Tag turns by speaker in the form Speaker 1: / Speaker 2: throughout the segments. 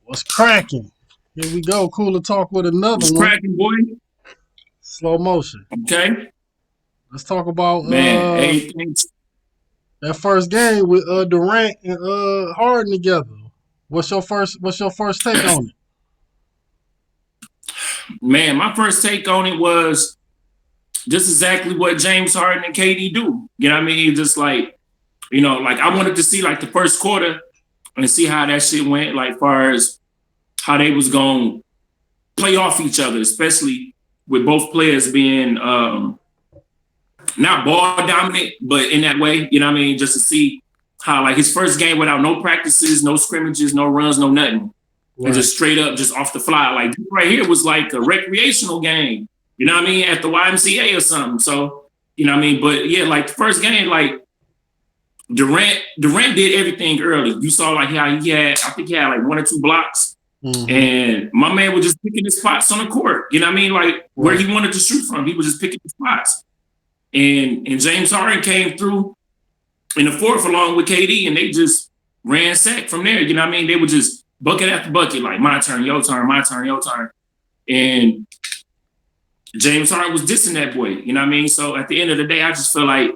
Speaker 1: What's cracking? Here we go. Cooler talk with another
Speaker 2: What's
Speaker 1: one.
Speaker 2: cracking, boy?
Speaker 1: Slow motion.
Speaker 2: Okay,
Speaker 1: Let's talk about
Speaker 2: man. Everything,
Speaker 1: that first game with Durant and Harden together. What's your first take on it?
Speaker 2: man. My first take on it was just exactly what James Harden and KD do. You know what I mean? Just like like I wanted to see like the first quarter and see how that shit went. Like far as how they was gonna play off each other, especially with both players being not ball dominant, but in that way. You know what I mean? Just to see how like his first game without no practices, no scrimmages, no runs, no nothing. And
Speaker 1: Right.
Speaker 2: just straight up, just off the fly. Like right here was like a recreational game. You know what I mean? At the YMCA or something. So you know what I mean. But yeah, like the first game, like Durant did everything early. You saw like how he had, I think he had like one or two blocks,
Speaker 1: Mm-hmm.
Speaker 2: and my man was just picking his spots on the court. You know what I mean? Like where
Speaker 1: Right.
Speaker 2: he wanted to shoot from, he was just picking his spots. And James Harden came through in the fourth along with KD, and they just ransacked from there. You know what I mean? They would just bucket after bucket, like my turn, your turn, my turn, your turn. And James Harden was dissing that boy. You know what I mean? So at the end of the day, I just feel like,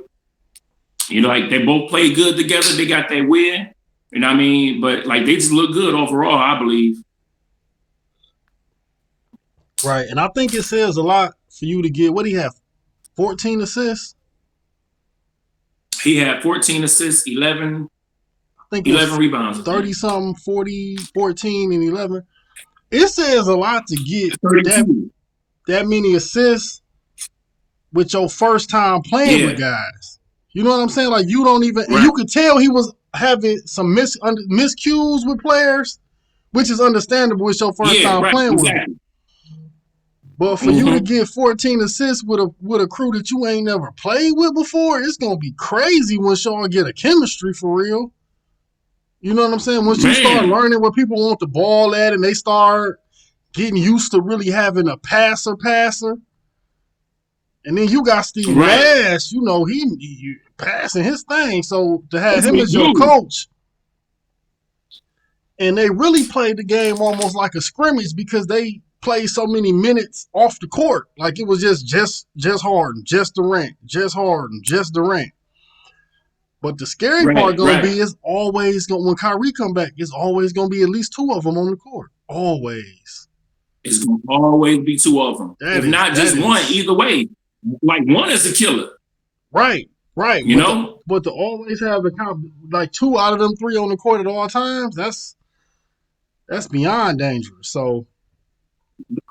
Speaker 2: like they both played good together. They got their win. You know what I mean? But like they just look good overall, I believe.
Speaker 1: Right. And I think it says a lot for you to get. What do you have? 14 assists.
Speaker 2: He had 14 assists,
Speaker 1: I think it
Speaker 2: 11
Speaker 1: was
Speaker 2: rebounds, I
Speaker 1: 30
Speaker 2: think.
Speaker 1: something, 40, 14, and 11. It says a lot to get that
Speaker 2: 32.
Speaker 1: that many assists with your first time playing with
Speaker 2: Yeah,
Speaker 1: guys. You know what I'm saying? Like you don't even, and
Speaker 2: right.
Speaker 1: you could tell he was having some miscues with players, which is understandable. It's your first
Speaker 2: Yeah,
Speaker 1: time
Speaker 2: right.
Speaker 1: playing with them.
Speaker 2: Exactly.
Speaker 1: But for you to
Speaker 2: Mm-hmm.
Speaker 1: get 14 assists with a crew that you ain't never played with before, it's gonna be crazy once y'all get a chemistry for real. You know what I'm saying? Once you start
Speaker 2: Man,
Speaker 1: learning where people want the ball at, and they start getting used to really having a passer, and then you got Steve
Speaker 2: right.
Speaker 1: Nash, he passing his thing. So to have
Speaker 2: That's
Speaker 1: him
Speaker 2: what he
Speaker 1: as your
Speaker 2: do.
Speaker 1: coach, and they really played the game almost like a scrimmage because they played so many minutes off the court. Like it was just Harden, just Durant, just Harden, just Durant. But the scary part
Speaker 2: Right,
Speaker 1: gonna
Speaker 2: right.
Speaker 1: be is always gonna when Kyrie come back, it's always gonna be at least two of them on the court. Always.
Speaker 2: It's gonna always be two of them.
Speaker 1: That
Speaker 2: If
Speaker 1: is
Speaker 2: not
Speaker 1: that
Speaker 2: just one,
Speaker 1: is
Speaker 2: either way. Like one is a killer,
Speaker 1: right, right.
Speaker 2: you know?
Speaker 1: But to always have the like two out of them three on the court at all times, that's beyond dangerous. So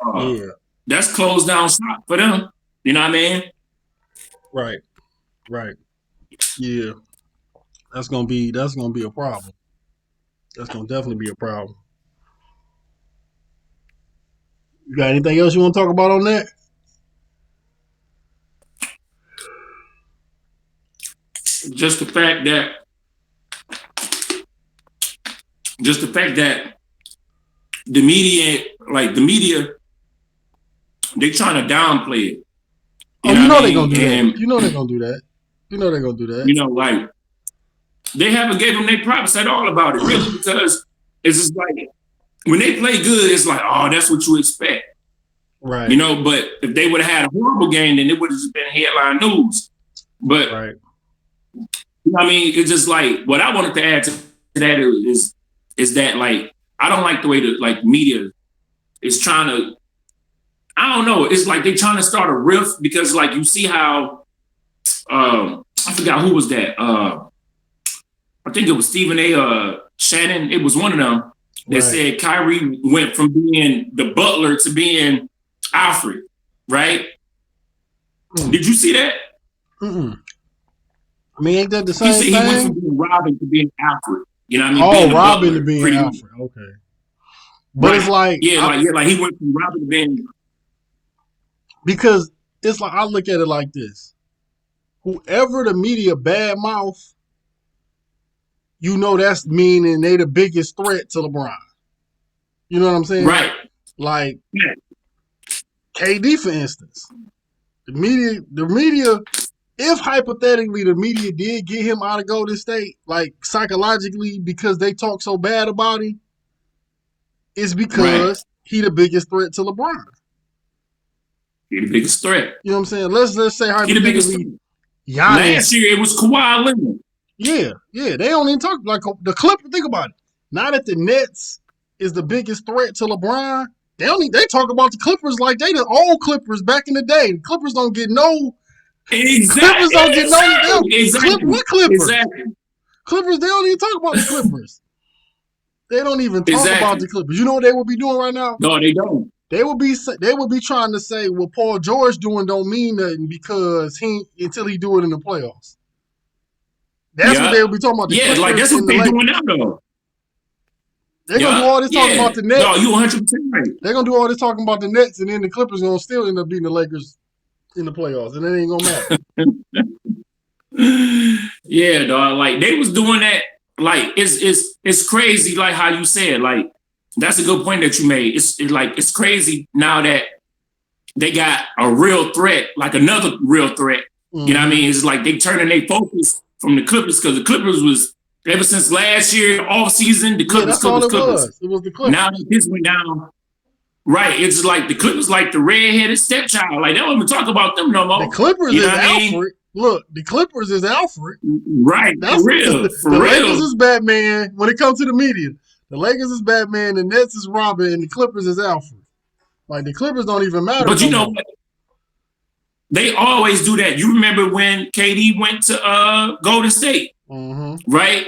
Speaker 2: Uh,
Speaker 1: yeah,
Speaker 2: that's closed down shop for them. You know what I mean?
Speaker 1: right, right. Yeah, that's gonna be a problem. That's gonna definitely be a problem. You got anything else you want to talk about on that?
Speaker 2: Just the fact that just the fact that the media, they trying to downplay it.
Speaker 1: Oh,
Speaker 2: You know
Speaker 1: you
Speaker 2: what I
Speaker 1: know they're gonna
Speaker 2: mean?
Speaker 1: do that.
Speaker 2: And
Speaker 1: You know they're gonna do that. You know they're gonna do that.
Speaker 2: like they haven't gave them their props at all about it, really, because it's just like when they play good, it's like, oh, that's what you expect.
Speaker 1: Right,
Speaker 2: But if they would have had a horrible game, then it would have just been headline news. But
Speaker 1: right.
Speaker 2: I mean, it's just like what I wanted to add to that is that like I don't like the way the like media is trying to. I don't know. It's like they trying to start a riff because like you see how I forgot who was that. I think it was Stephen A. Shannon. It was one of them that
Speaker 1: Right.
Speaker 2: said Kyrie went from being the butler to being Alfred. Right?
Speaker 1: Mm.
Speaker 2: Did you see that?
Speaker 1: Mm-mm. I mean, ain't that the
Speaker 2: He
Speaker 1: same
Speaker 2: said he went from
Speaker 1: thing?
Speaker 2: being Robin to being Alfred. You know what I mean?
Speaker 1: Oh,
Speaker 2: Being the
Speaker 1: Robin to
Speaker 2: butler,
Speaker 1: being
Speaker 2: pretty much.
Speaker 1: Alfred. Okay, but it's
Speaker 2: Right.
Speaker 1: like
Speaker 2: Yeah, like he went from Robin to being
Speaker 1: because it's like I look at it like this: whoever the media bad mouth, that's meaning they the biggest threat to LeBron. You know what I'm saying?
Speaker 2: right.
Speaker 1: Like
Speaker 2: Yeah.
Speaker 1: KD, for instance, the media. If hypothetically the media did get him out of Golden State, like psychologically because they talk so bad about him, It's because he the biggest threat to LeBron.
Speaker 2: He the biggest threat.
Speaker 1: You know what I'm saying? Let's say hypothetically,
Speaker 2: Giannis. Last year it was Kawhi Leonard.
Speaker 1: Yeah. They don't even talk like the Clippers. Think about it. Now that the Nets is the biggest threat to LeBron, they talk about the Clippers like they the old Clippers back in the day. The Clippers don't get no.
Speaker 2: Exactly.
Speaker 1: Clippers don't get no.
Speaker 2: Exactly.
Speaker 1: What Clippers?
Speaker 2: Exactly.
Speaker 1: Clippers. They don't even talk about the Clippers. They don't even talk about the Clippers. You know what they would be doing right now?
Speaker 2: No, they don't.
Speaker 1: They would be trying to say, well, Paul George doing don't mean nothing because until he do it in the playoffs. That's what they would be talking about.
Speaker 2: The like that's what they doing now though.
Speaker 1: They're gonna do all this talking about the Nets.
Speaker 2: No, you 100% right.
Speaker 1: They're gonna do all this talking about the Nets, and then the Clippers gonna still end up beating the Lakers in the playoffs, and it ain't gonna
Speaker 2: matter. Yeah, dog. Like they was doing that. Like it's crazy. Like how you said. Like that's a good point that you made. It's crazy now that they got a real threat, like another real threat. Mm-hmm. You know what I mean? It's like they turning their focus from the Clippers because the Clippers was ever since last year, all season, the Clippers, Clippers.
Speaker 1: It was the Clippers.
Speaker 2: Now that this went down, right? It's like the Clippers, like the redheaded stepchild. Like they don't even talk about them no more.
Speaker 1: The Clippers is Alfred. Look, the Clippers is Alfred.
Speaker 2: Right. That's for real.
Speaker 1: The Lakers is Batman when it comes to the media. The Lakers is Batman, the Nets is Robin, and the Clippers is Alfred. Like the Clippers don't even matter.
Speaker 2: But you know what? They always do that. You remember when KD went to Golden State, right?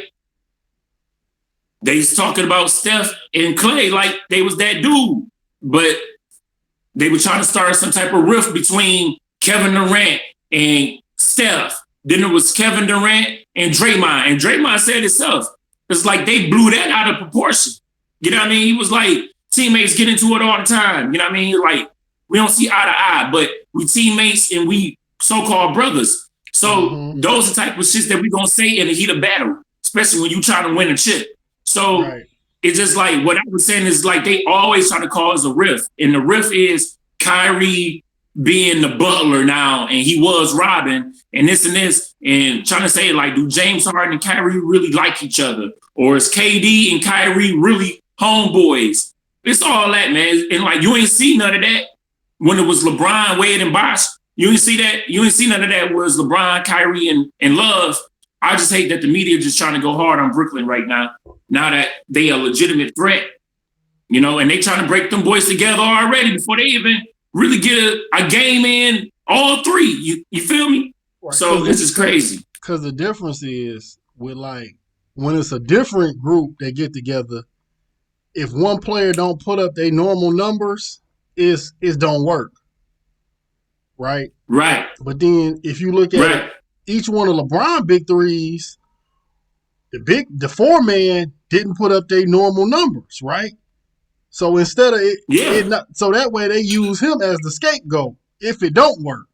Speaker 2: They was talking about Steph and Clay like they was that dude, but they were trying to start some type of rift between Kevin Durant and Steph. Then it was Kevin Durant and Draymond said himself. It's like they blew that out of proportion. You know what I mean? He was like, teammates get into it all the time. You know what I mean? Like, we don't see eye to eye, but we teammates and we so-called brothers. So those are the type of shit that we gonna say in the heat of battle, especially when you trying to win a chip. So it's just like what I was saying is like they always try to cause a rift. And the rift is Kyrie being the butler now, and he was Robin, and this, and trying to say like, do James Harden and Kyrie really like each other? Or is KD and Kyrie really homeboys? It's all that, man. And like you ain't see none of that when it was LeBron, Wade, and Bosh. You ain't see that. You ain't see none of that was LeBron, Kyrie, and Love. I just hate that the media just trying to go hard on Brooklyn right now. Now that they a legitimate threat, you know, and they trying to break them boys together already before they even really get a game in all three. You feel me? Right. So this is crazy.
Speaker 1: Because the difference is with like when it's a different group that get together, if one player don't put up their normal numbers, it don't work. Right?
Speaker 2: Right.
Speaker 1: But then if you look at each one of LeBron big threes, the four man didn't put up their normal numbers, right? So instead of so that way they use him as the scapegoat if it don't work.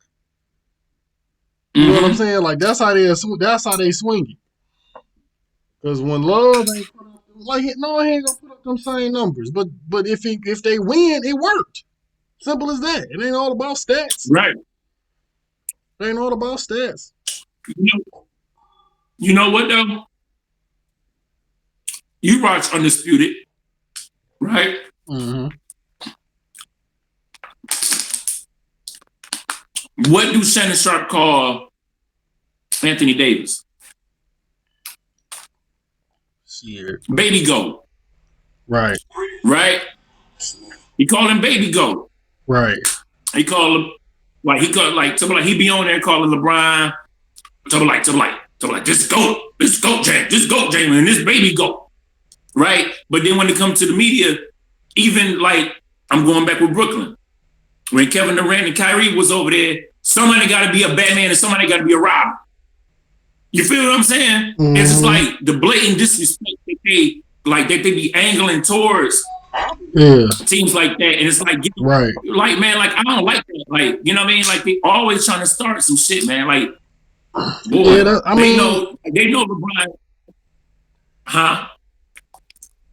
Speaker 1: You know what I'm saying? Like that's how they swing it. Because when Love ain't put up, like he ain't gonna put up them same numbers. But if they win, it worked. Simple as that. It ain't all about stats.
Speaker 2: Right.
Speaker 1: It ain't all about stats.
Speaker 2: You know what though? You watch Undisputed, right? What do Shannon Sharp call Anthony Davis? Baby goat.
Speaker 1: Right.
Speaker 2: Right? He called him baby goat.
Speaker 1: Right.
Speaker 2: He called him like he be on there calling LeBron something like this goat James and this baby goat. Right? But then when it comes to the media, even like I'm going back with Brooklyn. When Kevin Durant and Kyrie was over there, somebody got to be a Batman and somebody got to be a Robin. You feel what I'm saying? It's just like the blatant disrespect that they be angling towards teams like that. And it's like, like, man, like, I don't like that. Like, you know what I mean? Like, they always trying to start some shit, man. Like, boy, they know LeBron. Huh?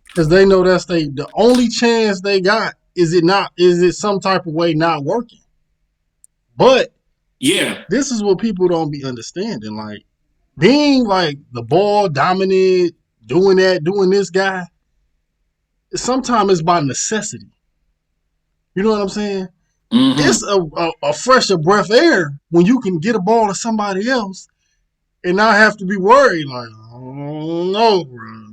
Speaker 1: Because they know that's the only chance they got is it some type of way not working. But this is what people don't be understanding. Like being like the ball dominant, doing this guy, sometimes it's by necessity. You know what I'm saying?
Speaker 2: Mm-hmm.
Speaker 1: It's a fresher breath of air when you can get a ball to somebody else and not have to be worried like, oh no, bro.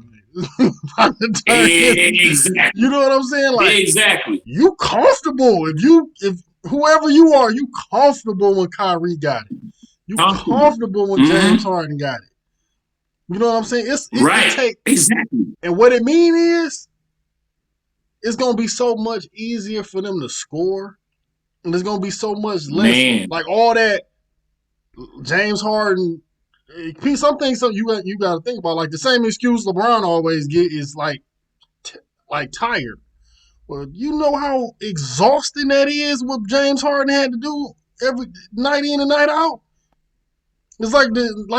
Speaker 2: Exactly.
Speaker 1: You know what I'm saying? Like,
Speaker 2: exactly.
Speaker 1: You comfortable if whoever you are, you comfortable when Kyrie got it. You comfortable when James Harden got it. You know what I'm saying? It take
Speaker 2: exactly.
Speaker 1: And what it mean is it's gonna be so much easier for them to score, and there's gonna be so much less like all that James Harden. Some things you got to think about. Like the same excuse LeBron always get is like tired. Well, you know how exhausting that is. What James Harden had to do every night in and night out. It's like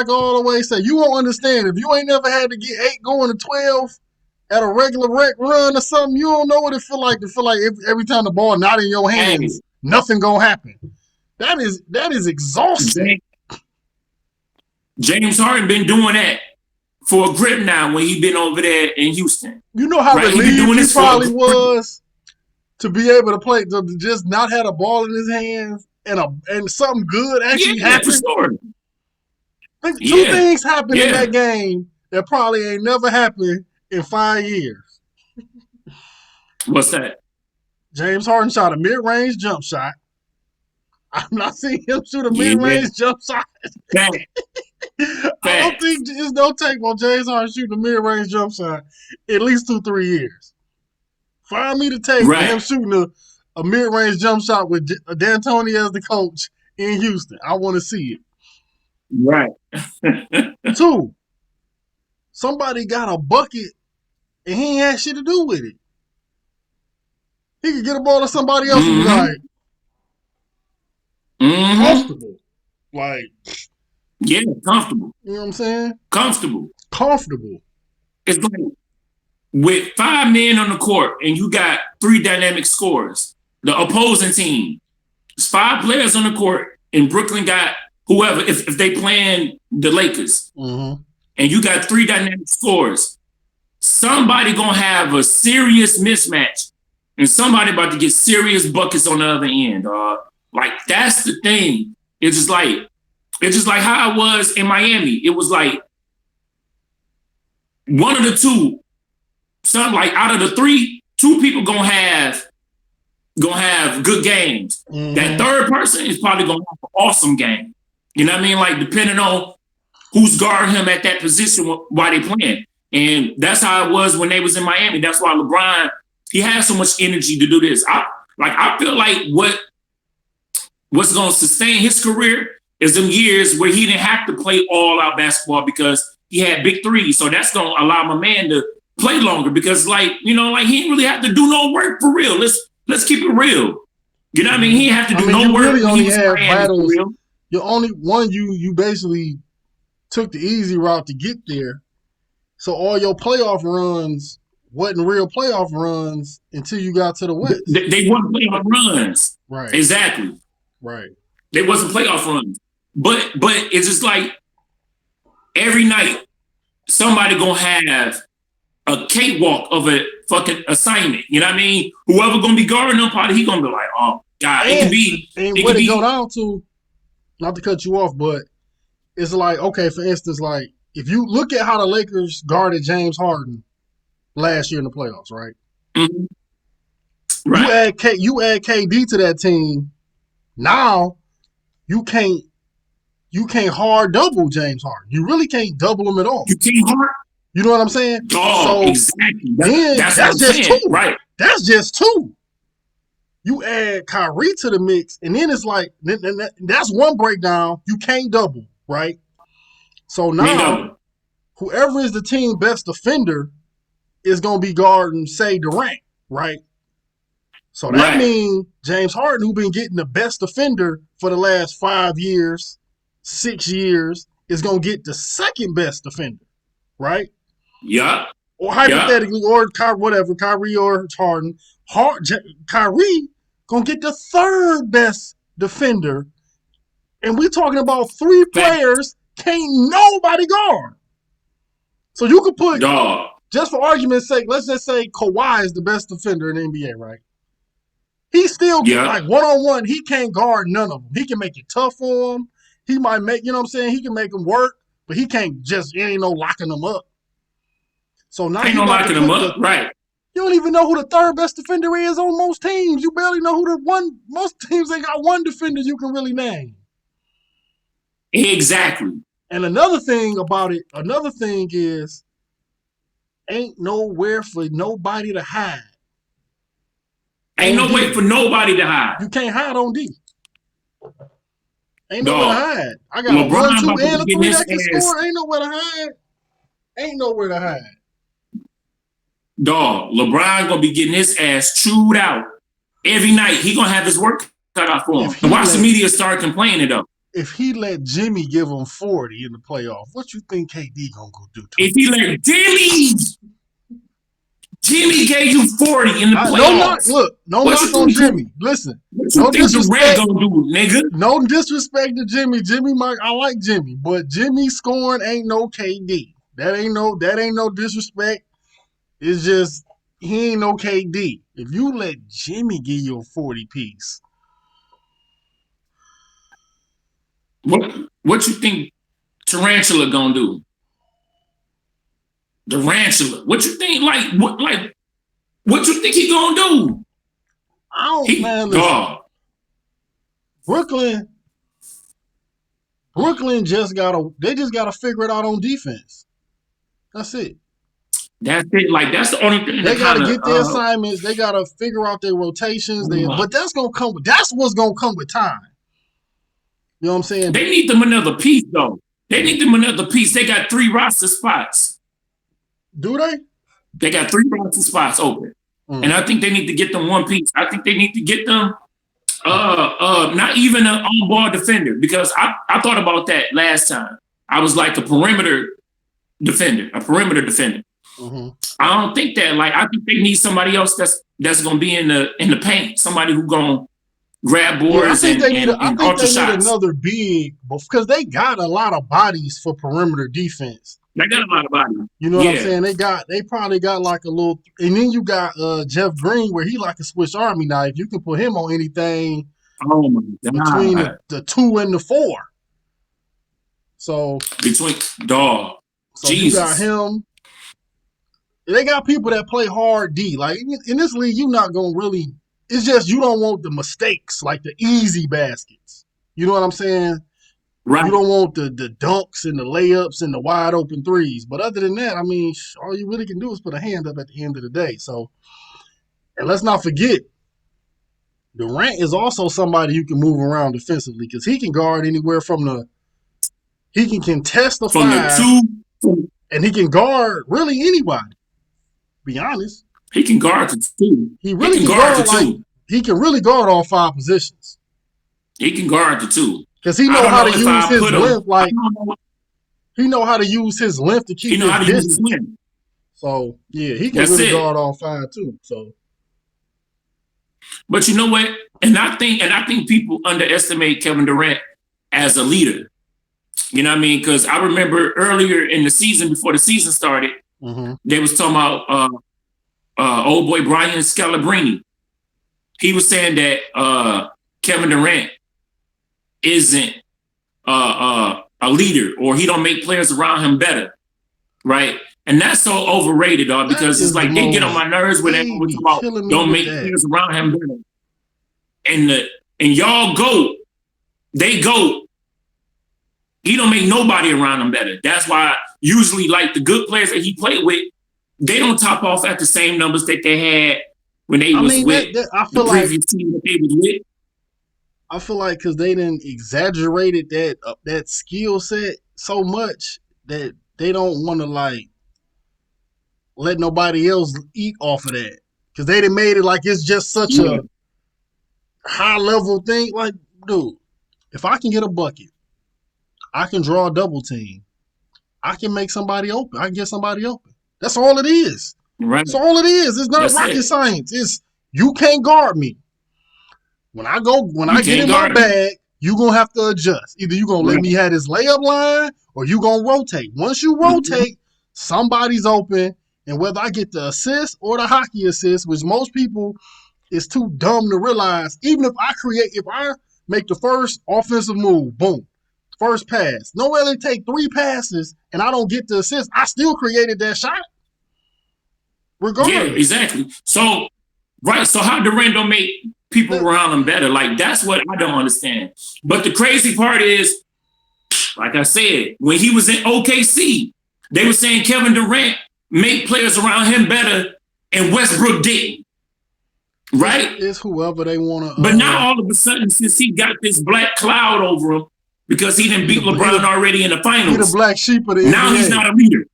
Speaker 1: I always say, you won't understand if you ain't never had to get 8 going to 12 at a regular rec run or something. You don't know what it feel like. To feel like every time the ball not in your hands, nothing gonna happen. That is exhausting.
Speaker 2: James Harden been doing that for a grip now when he been over there in Houston.
Speaker 1: You know how relieved he probably was to be able to play, to just not have a ball in his hands and something good actually happened.
Speaker 2: For sure.
Speaker 1: Two things happened in that game that probably ain't never happened in 5 years.
Speaker 2: What's that?
Speaker 1: James Harden shot a mid-range jump shot. I'm not seeing him shoot a mid-range jump shot. I don't think there's no tape on James Harden shooting a mid-range jump shot at least 2-3 years. Find me the tape of him shooting a mid-range jump shot with D'Antoni as the coach in Houston. I want to see it.
Speaker 2: Right.
Speaker 1: 2, somebody got a bucket and he ain't had shit to do with it. He could get a ball to somebody else and be like, comfortable. Like,
Speaker 2: comfortable.
Speaker 1: You know what I'm saying?
Speaker 2: Comfortable.
Speaker 1: It's
Speaker 2: like with 5 men on the court and you got 3 dynamic scorers, the opposing team, there's 5 players on the court, and Brooklyn got whoever, if they playing the Lakers, and you got 3 dynamic scorers, somebody gonna have a serious mismatch, and somebody about to get serious buckets on the other end. Like that's the thing. It's just like how I was in Miami. It was like one of the two, something like out of the 3, 2 people gonna have good games. That third person is probably gonna have an awesome game. You know what I mean? Like depending on who's guarding him at that position while they playing. And that's how it was when they was in Miami. That's why LeBron, he has so much energy to do this. I feel like what's going to sustain his career is them years where he didn't have to play all out basketball because he had big threes. So that's going to allow my man to play longer because he didn't really have to do no work for real. Let's keep it real. You know what I mean? He didn't have to do no work.
Speaker 1: Really only had battles. You're only one. You basically took the easy route to get there. So all your playoff runs wasn't real playoff runs until you got to the West.
Speaker 2: They weren't playoff runs.
Speaker 1: Right.
Speaker 2: Exactly.
Speaker 1: Right.
Speaker 2: They wasn't playoff runs. But it's just like every night somebody gonna have a cakewalk of a fucking assignment. You know what I mean? Whoever gonna be guarding them, probably he gonna be like, oh God, it could be.
Speaker 1: And what it go down to, not to cut you off, but it's like, okay, for instance, like if you look at how the Lakers guarded James Harden last year in the playoffs, right?
Speaker 2: Mm-hmm. Right.
Speaker 1: You add KD to that team. Now you can't hard double James Harden. You really can't double him at all.
Speaker 2: You can't hard.
Speaker 1: You know what I'm saying?
Speaker 2: Oh, so exactly. That's
Speaker 1: just
Speaker 2: saying.
Speaker 1: 2.
Speaker 2: Right.
Speaker 1: That's just 2. You add Kyrie to the mix, and then it's like that's one breakdown. You can't double, right? So now, whoever is the team best defender is going to be guarding, say, Durant, right? So that means James Harden, who been getting the best defender for the last 5 years, 6 years, is going to get the second best defender, right?
Speaker 2: Yeah.
Speaker 1: Or hypothetically, or whatever, Kyrie or Harden. Kyrie going to get the third best defender. And we talking about 3 players can't nobody guard. So you could put Just for argument's sake, let's just say Kawhi is the best defender in the NBA, right? He still get like one-on-one. He can't guard none of them. He can make it tough for him. He might make, you know what I'm saying? He can make them work, but he can't just, it ain't no locking them up. So now
Speaker 2: ain't no locking them up, right?
Speaker 1: You don't even know who the third best defender is on most teams. You barely know who the one. Most teams they got one defender you can really name.
Speaker 2: Exactly.
Speaker 1: And another thing is, ain't nowhere for nobody to hide.
Speaker 2: Ain't no way for nobody to hide.
Speaker 1: You can't hide on D. Ain't nowhere to hide. I got a 1, 2, and a 3 that can score. Ain't nowhere to hide. Ain't nowhere to hide.
Speaker 2: Dog, LeBron gonna be getting his ass chewed out every night. He gonna have his work cut off for him. Watch the media start complaining though.
Speaker 1: If he let Jimmy give him 40 in the playoff, what you think KD gonna go do to him?
Speaker 2: If he let Jimmy gave you 40 in the playoffs.
Speaker 1: No knock on Jimmy. Listen,
Speaker 2: no disrespect. Gonna do, nigga?
Speaker 1: No disrespect to Jimmy. I like Jimmy, but Jimmy scoring ain't no KD. That ain't no disrespect. It's just he ain't no KD. If you let Jimmy give you a 40 piece,
Speaker 2: what you think Tarantula gonna do? Tarantula. What you think? What you think he gonna do?
Speaker 1: I don't, man. Listen, Brooklyn just gotta figure it out on defense. That's it.
Speaker 2: That's it. Like that's the only thing.
Speaker 1: They gotta get their assignments. They gotta figure out their rotations. But that's what's gonna come with time. You know what I'm saying?
Speaker 2: They need them another piece though. They got 3 roster spots.
Speaker 1: Do they?
Speaker 2: They got 3 roster spots open. And I think they need to get them one piece. I think they need to get them not even an on-ball defender, because I thought about that last time. I was like a perimeter defender. Mm-hmm. I don't think that. Like, I think they need somebody else that's gonna be in the paint. Somebody who's gonna grab boards and shots.
Speaker 1: Another big, because they got a lot of bodies for perimeter defense.
Speaker 2: They got a lot of bodies.
Speaker 1: You know what I'm saying? They probably got like a little, and then you got Jeff Green, where he like a Swiss Army knife. You can put him on anything.
Speaker 2: Oh my God.
Speaker 1: Between the 2 and the 4. So
Speaker 2: between dog.
Speaker 1: So Jesus. You got him. They got people that play hard D. Like in this league, you're not gonna really. It's just you don't want the mistakes, like the easy baskets. You know what I'm saying? Right. You don't want the dunks and the layups and the wide open threes. But other than that, I mean, all you really can do is put a hand up at the end of the day. So, and let's not forget, Durant is also somebody you can move around defensively, because he can guard anywhere he can contest the 5, and he can guard really anybody. Be honest.
Speaker 2: He can guard the 2.
Speaker 1: He really can guard the 2. He can really guard all 5 positions.
Speaker 2: He can guard the 2.
Speaker 1: Because he know how to use his length. Like, he know how to use his length to keep his distance. So yeah, he can really guard all 5 too. So,
Speaker 2: but you know what? And I think people underestimate Kevin Durant as a leader. You know what I mean? Because I remember earlier in the season, before the season started, they was talking about old boy Brian Scalabrine. He was saying that Kevin Durant isn't a leader, or he don't make players around him better, right? And that's so overrated, dog, because it's like they get on my nerves when they talk about don't make players around him better. And y'all they go. He don't make nobody around him better. That's why usually, like, the good players that he played with, they don't top off at the same numbers that they had when they was with the previous team that they was with.
Speaker 1: I feel like because they didn't exaggerated that skill set so much that they don't want to like let nobody else eat off of that, because they done made it like it's just such a high level thing. Like, dude, if I can get a bucket, I can draw a double team, I can make somebody open, I can get somebody open. That's all it is.
Speaker 2: Right.
Speaker 1: That's all it is. It's not rocket science. It's you can't guard me. When I get in my bag, you gonna have to adjust. Either you gonna let me have this layup line, or you gonna rotate. Once you rotate, somebody's open, And whether I get the assist or the hockey assist, which most people is too dumb to realize, even if I make the first offensive move, boom, first pass, no way they take 3 passes and I don't get the assist, I still created that shot. Regardless.
Speaker 2: Yeah, exactly. So, right. So how Durant don't make people around him better? Like, that's what I don't understand. But the crazy part is, like I said, when he was in OKC, they were saying Kevin Durant made players around him better and Westbrook didn't. Right?
Speaker 1: It's whoever they want
Speaker 2: to. But now all of a sudden, since he got this black cloud over him because he didn't beat LeBron already in the finals,
Speaker 1: he the black sheep of the
Speaker 2: now
Speaker 1: NBA.
Speaker 2: He's not a leader.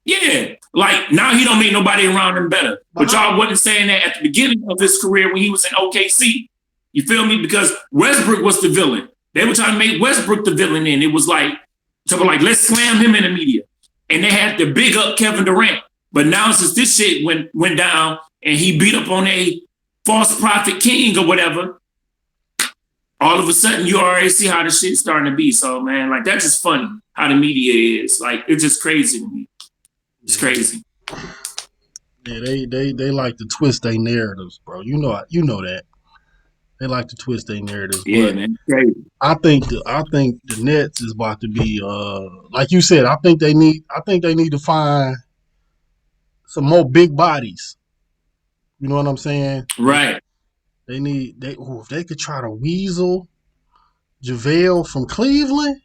Speaker 2: Yeah, like now he don't make nobody around him better. But y'all wasn't saying that at the beginning of his career when he was in OKC. You feel me? Because Westbrook was the villain. They were trying to make Westbrook the villain, and it was like, let's slam him in the media. And they had to big up Kevin Durant. But now since this shit went down and he beat up on a false prophet king or whatever, all of a sudden you already see how the shit's starting to be. So man, like that's just funny how the media is. Like it's just crazy to me. It's crazy.
Speaker 1: Yeah, they like to twist their narratives, bro. You know that. They like to twist their narratives.
Speaker 2: Yeah, man. Crazy.
Speaker 1: I think the Nets is about to be like you said, I think they need to find some more big bodies. You know what I'm saying?
Speaker 2: Right.
Speaker 1: If they could try to weasel JaVale from Cleveland.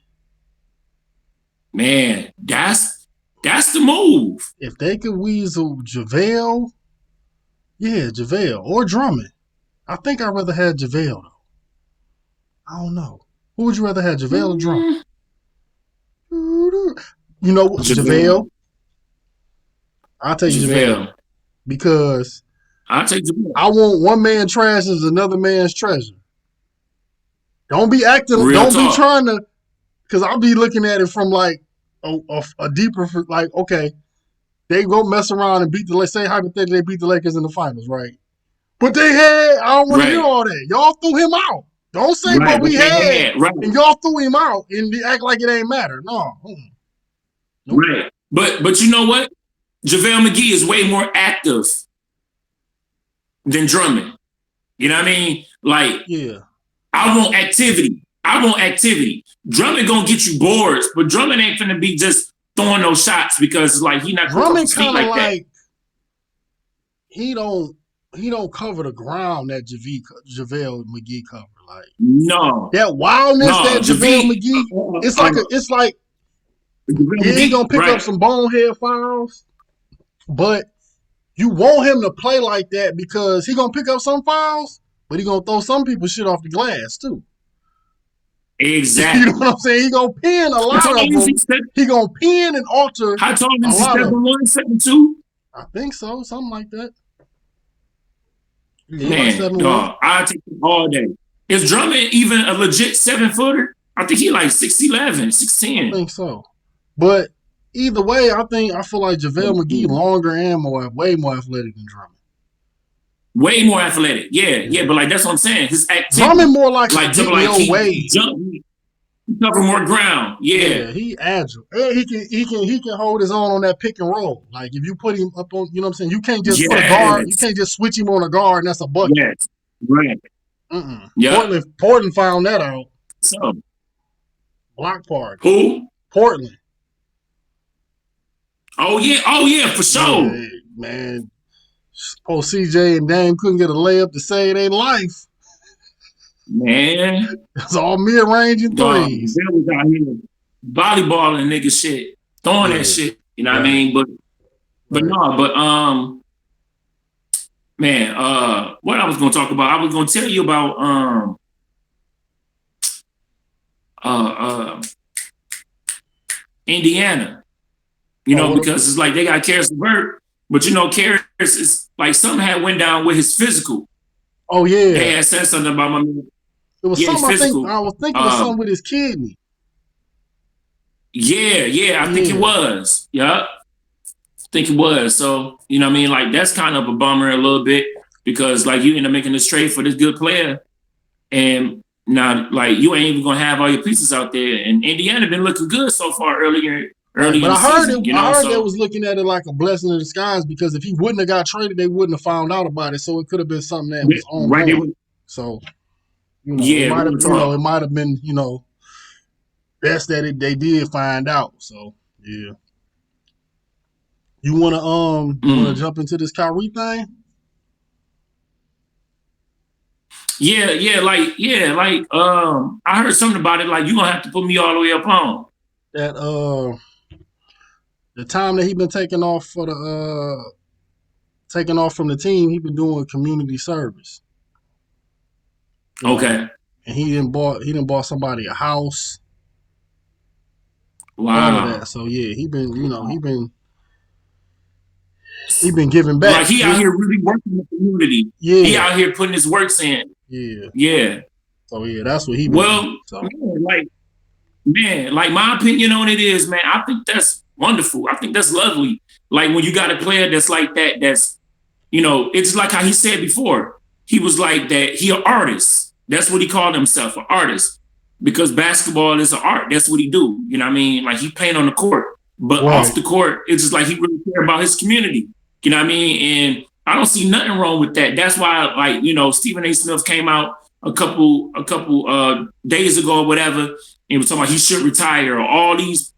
Speaker 2: Man, that's the move.
Speaker 1: If they could weasel JaVale, JaVale or Drummond. I think I'd rather have JaVale though. I don't know. Who would you rather have, JaVale or Drummond? You know what? JaVale. I'll take JaVale. Because
Speaker 2: I'll take JaVale.
Speaker 1: I want one man trash as another man's treasure. Don't be acting. Don't be trying to. Because I'll be looking at it from like a deeper, like, okay, they go mess around and let's say hypothetically they beat the Lakers in the finals, right? But I don't want to hear all that. Y'all threw him out. Don't say what we had. Right. And y'all threw him out and act like it ain't matter. No.
Speaker 2: Nope. Right. But you know what? JaVale McGee is way more active than Drummond. You know what I mean? Like,
Speaker 1: yeah.
Speaker 2: I want activity. Drummond gonna get you boards, but Drummond ain't finna be just throwing those shots because like he not
Speaker 1: Drummond kind of like he don't cover the ground that JaVale McGee cover. Like
Speaker 2: no,
Speaker 1: that wildness that JaVale McGee. It's like he gonna pick up some bonehead fouls, but you want him to play like that because he gonna pick up some fouls, but he gonna throw some people's shit off the glass too.
Speaker 2: Exactly.
Speaker 1: You know what I'm saying? He gonna pin a lot of them. He gonna pin and alter.
Speaker 2: How tall is he? 7'1", 7'2"?
Speaker 1: I think so, something like that.
Speaker 2: Man, dog, I take it all day. Is Drummond even a legit 7-footer? I think he like 6'11", 6'10".
Speaker 1: I think so. But either way, I feel like JaVale McGee longer and way more athletic than Drummond.
Speaker 2: Way more athletic, yeah. But like that's what I'm saying. His activity,
Speaker 1: Drummond more like
Speaker 2: he cover more ground. Yeah,
Speaker 1: he agile. And he can hold his own on that pick and roll. Like if you put him up on, you know what I'm saying. You can't just put a guard. You can't just switch him on a guard and that's a bucket.
Speaker 2: Yes, right.
Speaker 1: Yeah. Portland found that out.
Speaker 2: So
Speaker 1: block party.
Speaker 2: Who?
Speaker 1: Portland.
Speaker 2: Oh yeah, for sure.
Speaker 1: Yeah, man. Poor CJ and Dame couldn't get a layup to save their life.
Speaker 2: Man.
Speaker 1: It's all mid-range and threes.
Speaker 2: They was out here volleyballing nigga shit. Throwing that shit. You know what I mean? But man, what I was gonna talk about, I was gonna tell you about Indiana. You know, because it's like they got Karis LeVert, but you know, Karis is like something had went down with his physical.
Speaker 1: Oh yeah.
Speaker 2: They had said something about my man.
Speaker 1: It was something I was thinking it was something with his kidney.
Speaker 2: Yeah, I think it was. Yeah. I think it was. So, you know what I mean? Like that's kind of a bummer a little bit because like you end up making this trade for this good player and now like you ain't even gonna have all your pieces out there. And Indiana been looking good so far earlier
Speaker 1: Right,
Speaker 2: early
Speaker 1: but
Speaker 2: in the
Speaker 1: I heard
Speaker 2: season.
Speaker 1: it. I heard they was looking at it like a blessing in disguise because if he wouldn't have got traded, they wouldn't have found out about it. So it could have been something that was
Speaker 2: right,
Speaker 1: ongoing. So it
Speaker 2: yeah,
Speaker 1: might have,
Speaker 2: talk.
Speaker 1: it might have been, best that they did find out. So yeah, you wanna jump into this Kyrie thing?
Speaker 2: I heard something about it. Like you gonna have to put me all the way up on
Speaker 1: That the time that he been taking off from the team, he been doing community service.
Speaker 2: Okay.
Speaker 1: And he didn't bought somebody a house.
Speaker 2: Wow.
Speaker 1: All of that. So yeah, he been giving back.
Speaker 2: Like he out here really working in the community.
Speaker 1: Yeah.
Speaker 2: He out here putting his works in.
Speaker 1: Yeah.
Speaker 2: Yeah.
Speaker 1: So yeah, that's what he been doing. So.
Speaker 2: Man, like my opinion on it is, man, I think that's wonderful. I think that's lovely. Like when you got a player that's like that, that's, it's like how he said before. He was like that. He an artist. That's what he called himself, an artist. Because basketball is an art. That's what he do. You know what I mean? Like he playing on the court. But off the court, it's just like he really care about his community. You know what I mean? And I don't see nothing wrong with that. That's why, like, Stephen A. Smith came out a couple days ago or whatever, and was talking about he should retire. Or all these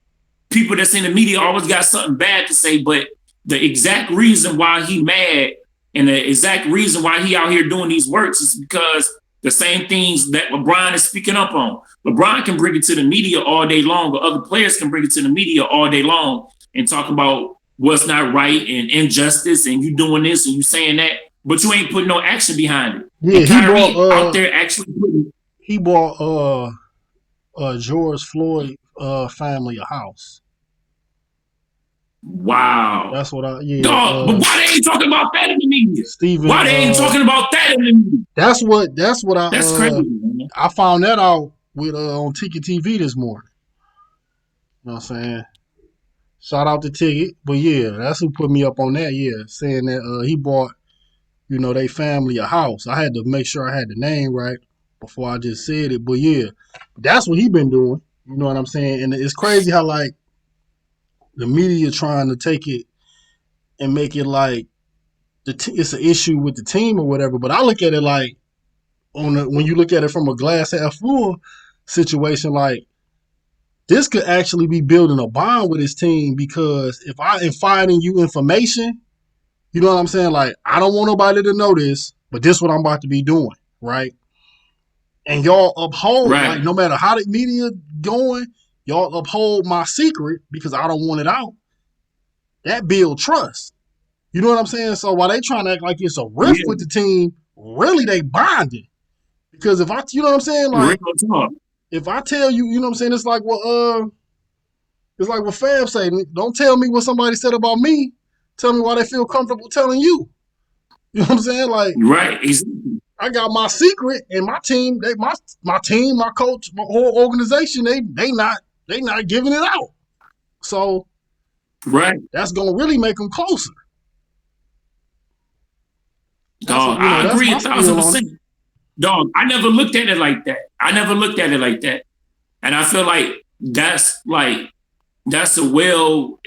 Speaker 2: people that's in the media always got something bad to say, but the exact reason why he mad and the exact reason why he out here doing these works is because the same things that LeBron is speaking up on. LeBron can bring it to the media all day long, but other players can bring it to the media all day long and talk about what's not right and injustice and you doing this and you saying that, but you ain't putting no action behind it.
Speaker 1: Yeah,
Speaker 2: and Kyrie out there actually putting.
Speaker 1: He bought George Floyd family a house.
Speaker 2: Wow.
Speaker 1: That's what
Speaker 2: but why they ain't talking about that in the media? Why they ain't talking about that in the media?
Speaker 1: That's what
Speaker 2: That's crazy, man.
Speaker 1: I found that out with on Ticket TV this morning. You know what I'm saying? Shout out to Ticket. But yeah, that's who put me up on that, saying that he bought, they family a house. I had to make sure I had the name right before I just said it. But yeah, that's what he been doing. You know what I'm saying? And it's crazy how like the media trying to take it and make it like it's an issue with the team or whatever. But I look at it like when you look at it from a glass half full situation, like this could actually be building a bond with his team because if I am finding you information, you know what I'm saying? Like I don't want nobody to know this, but this is what I'm about to be doing, right? And y'all uphold, like no matter how the media going, y'all uphold my secret because I don't want it out. That build trust. You know what I'm saying? So while they trying to act like it's a rift with the team, really they bonded. Because if I, you know what I'm saying? Like if I tell you, you know what I'm saying? It's like what Fab say. Don't tell me what somebody said about me. Tell me why they feel comfortable telling you. You know what I'm saying? Like I got my secret and my team, my team, my coach, my whole organization, they not giving it out. So that's gonna really make them closer.
Speaker 2: Dog, I agree 1,000%. Dog, I never looked at it like that. And I feel like that's a well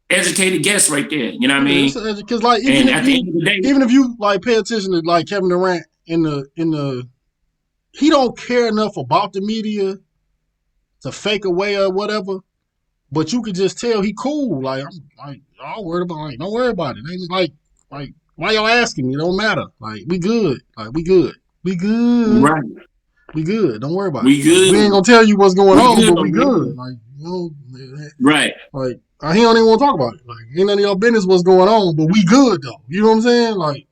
Speaker 2: educated guess right there. You know what I mean?
Speaker 1: Because like even if you like pay attention to like Kevin Durant in the he don't care enough about the media to fake away or whatever, but you could just tell he cool. Like I'm all worried about like don't worry about it. Ain't like why y'all asking me? It don't matter. Like we good. Like we good. We good.
Speaker 2: Right.
Speaker 1: We good. Don't worry about
Speaker 2: it. Good.
Speaker 1: We ain't gonna tell you what's going on, but we good. Like
Speaker 2: right.
Speaker 1: Like he don't even want to talk about it. Like ain't none of y'all business what's going on, but we good though. You know what I'm saying? Like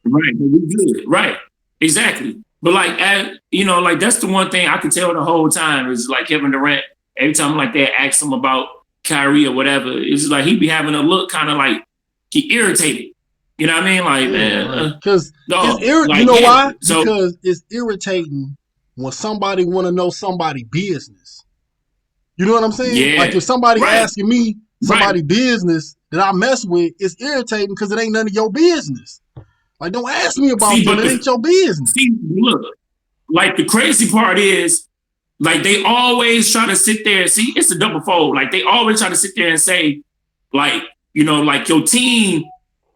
Speaker 2: right, but we good. Right. Exactly. But like like that's the one thing I can tell the whole time is like Kevin Durant. Every time like they ask him about Kyrie or whatever, it's like he be having a look kind of like he irritated. You know what I mean? Like, man.
Speaker 1: Because you know why? So, because it's irritating when somebody want to know somebody's business. You know what I'm saying?
Speaker 2: Yeah.
Speaker 1: Like if somebody asking me somebody's business that I mess with, it's irritating because it ain't none of your business. Like, don't ask me about it. It ain't your business.
Speaker 2: See, look, like the crazy part is like they always try to sit there. See, it's a double fold. Like they always try to sit there and say, like, you know, like your team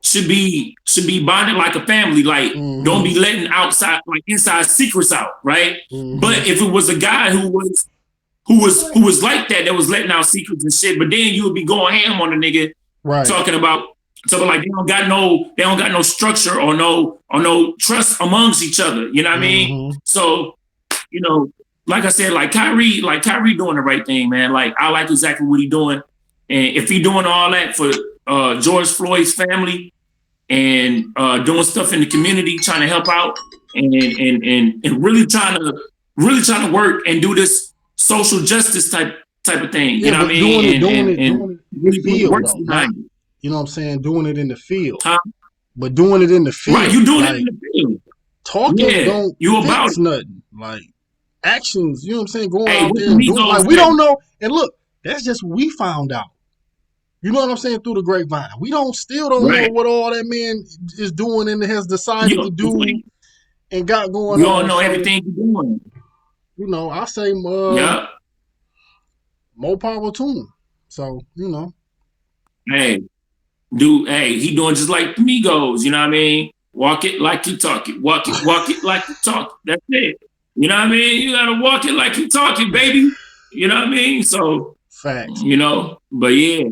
Speaker 2: should be bonded like a family. Like, don't be letting inside secrets out, right? But if it was a guy who was like that was letting out secrets and shit, but then you would be going ham on the nigga,
Speaker 1: right?
Speaker 2: Talking like they don't got no structure or no trust amongst each other. You know what I mean? So, you know, like I said, like Kyrie doing the right thing, man. Like I like exactly what he doing, and if he doing all that for George Floyd's family and doing stuff in the community, trying to help out and really trying to work and do this social justice type of thing.
Speaker 1: Yeah,
Speaker 2: you know what I mean?
Speaker 1: Doing it in the field, though. You know what I'm saying? Doing it in the field. But doing it in the field.
Speaker 2: Right, you doing it in the field.
Speaker 1: Talking don't
Speaker 2: you about
Speaker 1: fix nothing. Like actions, you know what I'm saying? Going out
Speaker 2: with
Speaker 1: there and doing like we don't know. And look, that's just what we found out. You know what I'm saying? Through the grapevine. We still don't know what all that man is doing and has decided to do and got going on.
Speaker 2: We don't know everything he's doing.
Speaker 1: You know, I say more power to him. So, you know.
Speaker 2: Hey, he doing just like the Migos, you know what I mean? Walk it like you talk it. Walk it like you talk it. That's it. You know what I mean? You gotta walk it like you talk it, baby. You know what I mean? So
Speaker 1: facts.
Speaker 2: You know, but yeah.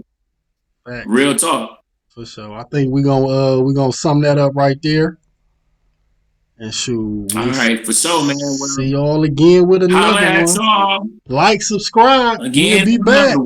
Speaker 1: Facts.
Speaker 2: Real talk.
Speaker 1: For sure. I think we're gonna sum that up right there. And shoot.
Speaker 2: All right, for sure, man.
Speaker 1: See y'all again with another one. Like, subscribe, again, be back.